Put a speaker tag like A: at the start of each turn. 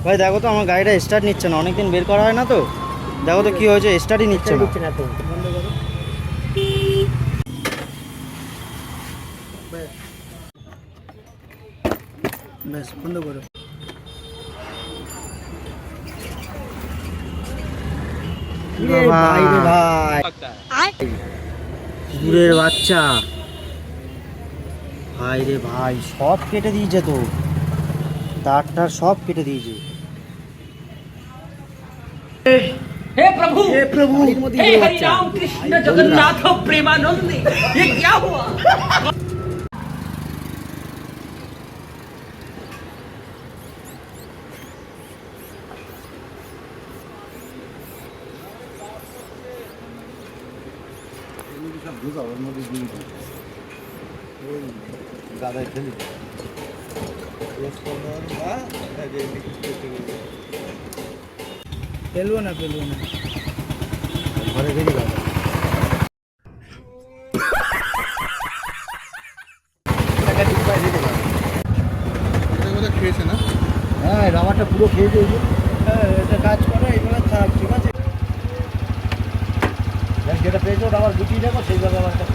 A: ভাই দেখো তো আমার গাড়িটা স্টার্ট নিচ্ছে না, অনেকদিন বের করা হয় না তো। দেখো তো কি হয়েছে, স্টার্টই নিচ্ছে না।
B: বন্ধ করো। ব্যাস বন্ধ করো।
A: ভাই রে ভাই, কুকুরের বাচ্চা। ভাই রে ভাই, সব কেটে দিয়েছে তো, তারটার সব কেটে দিয়েছে।
C: हे प्रभु
B: हे प्रभु
C: हे हरि राम कृष्ण जगन्नाथ प्रेमानंद ये क्या हुआ
B: ফেলবো না ফেলবো না।
A: ঘরে বেরিয়ে গেল।
D: খেয়েছে না?
A: হ্যাঁ, রাবারটা পুরো খেয়ে দিয়েছে।
B: হ্যাঁ এটা কাজ করো, এইভাবে থাক, ঠিক আছে।
A: যেটা পেয়েছো ওটা আবার গুটিয়ে দেখো, সেইভাবে আবার একটা